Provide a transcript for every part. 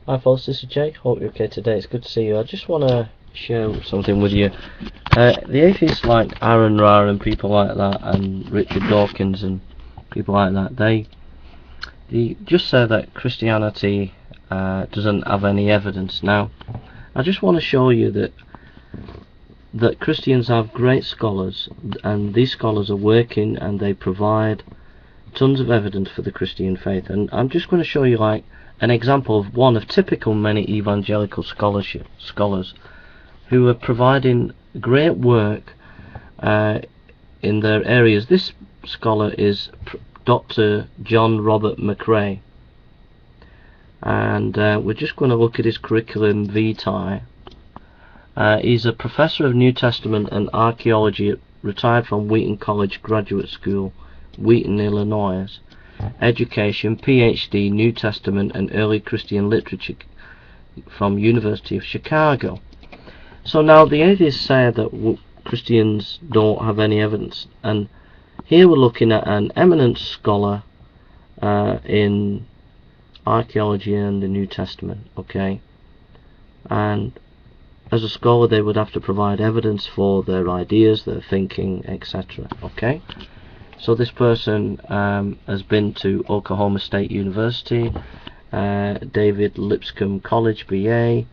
Hi folks, this is Jake. Hope you're okay today. It's good to see you. I just want to share something with you. The atheists like Aaron Ra and people like that, and Richard Dawkins and people like that, they just say that Christianity doesn't have any evidence. Now, I just want to show you that Christians have great scholars, and these scholars are working and they provide tons of evidence for the Christian faith. And I'm just going to show you like an example of one of typical many evangelical scholars who are providing great work in their areas. This scholar is Dr. John Robert McRae, and we're just going to look at his curriculum vitae. He's a professor of New Testament and archaeology, retired from Wheaton College Graduate School, Wheaton, Illinois. Education, PhD, New Testament and Early Christian Literature from University of Chicago. So now the atheists say that Christians don't have any evidence, and here we're looking at an eminent scholar in archaeology and the New Testament, okay? And as a scholar they would have to provide evidence for their ideas, their thinking, etc. okay? So this person has been to Oklahoma State University, David Lipscomb College, BA,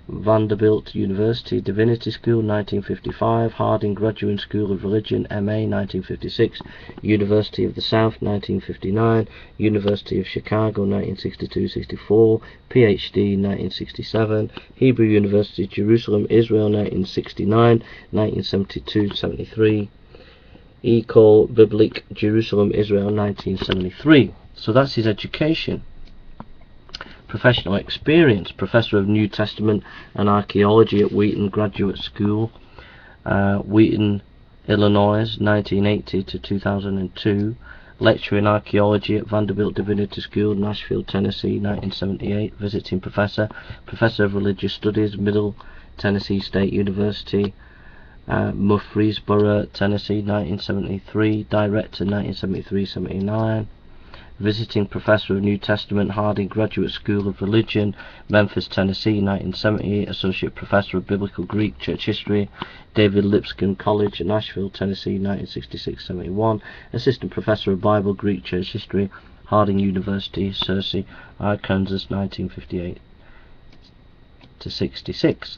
Vanderbilt University Divinity School, 1955, Harding Graduate School of Religion, MA, 1956, University of the South, 1959, University of Chicago, 1962-64, PhD, 1967, Hebrew University, Jerusalem, Israel, 1969, 1972-73, École Biblique, Jerusalem, Israel, 1973. So that's his education. Professional experience: Professor of New Testament and Archaeology at Wheaton Graduate School, Wheaton, Illinois, 1980 to 2002. Lecturer in Archaeology at Vanderbilt Divinity School, Nashville, Tennessee, 1978. Visiting Professor, Professor of Religious Studies, Middle Tennessee State University, Murfreesboro, Tennessee, 1973. Director, 1973-79. Visiting Professor of New Testament, Harding Graduate School of Religion, Memphis, Tennessee, 1970. Associate Professor of Biblical Greek Church History, David Lipscomb College, Nashville, Tennessee, 1966-71. Assistant Professor of Bible Greek Church History, Harding University, Searcy, Arkansas, 1958-66.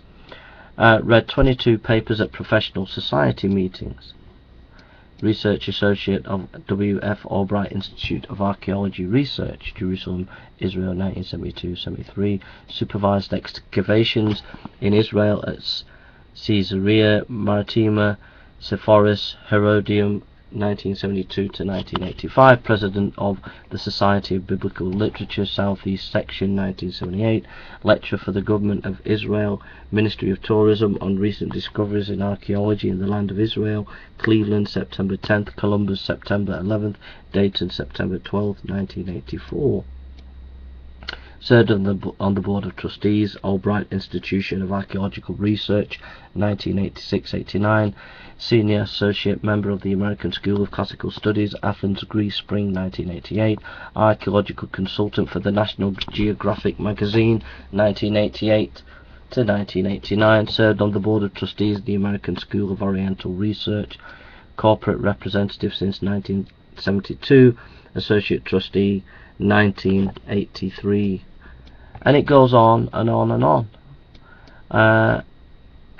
Read 22 papers at professional society meetings. Research Associate of W.F. Albright Institute of Archaeology Research, Jerusalem, Israel, 1972-73. Supervised excavations in Israel at Caesarea Maritima, Sepphoris, Herodium, 1972-1985. President of the Society of Biblical Literature, Southeast Section, 1978. Lecturer for the Government of Israel, Ministry of Tourism, on recent discoveries in archaeology in the land of Israel, Cleveland, September 10th, Columbus, September 11th, Dayton, September 12th, 1984. Served on the Board of Trustees, Albright Institution of Archaeological Research, 1986-89. Senior Associate Member of the American School of Classical Studies, Athens, Greece, Spring, 1988. Archaeological Consultant for the National Geographic Magazine, 1988-1989. Served on the Board of Trustees of the American School of Oriental Research. Corporate Representative since 1972. Associate Trustee, 1983. And it goes on and on and on.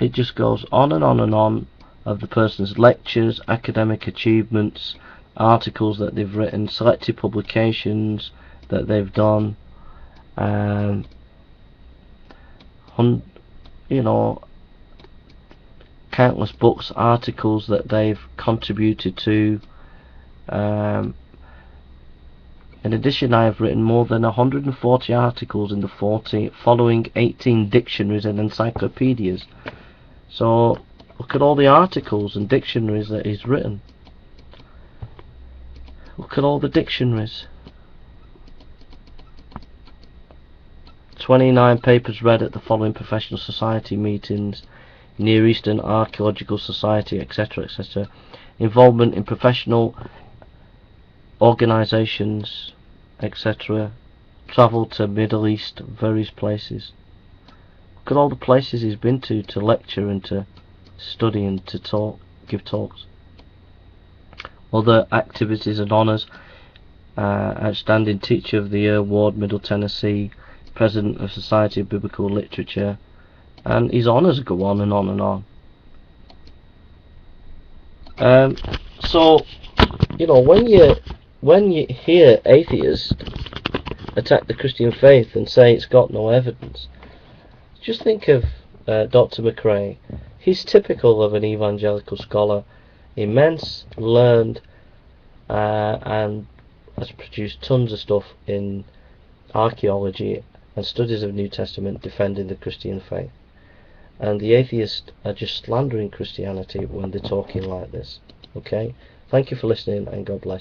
It just goes on and on and on of the person's lectures, academic achievements, articles that they've written, selected publications that they've done, countless books, articles that they've contributed to. In addition, I have written more than 140 articles in the following 18 dictionaries and encyclopedias. So look at all the articles and dictionaries that he's written. Look at all the dictionaries. 29 papers read at the following professional society meetings: Near Eastern Archaeological Society, etc., etc. Involvement in professional organizations, etc. travelled to Middle East, various places. Look at all the places he's been to lecture and to study and to talk, give talks. Other activities and honours: Outstanding Teacher of the Year Award, Middle Tennessee, President of Society of Biblical Literature, and his honours go on and on and on. So, you know, when you hear atheists attack the Christian faith and say it's got no evidence, just think of Dr. McRae. He's typical of an evangelical scholar, immense, learned, and has produced tons of stuff in archaeology and studies of New Testament defending the Christian faith. And the atheists are just slandering Christianity when they're talking like this. Okay? Thank you for listening, and God bless you.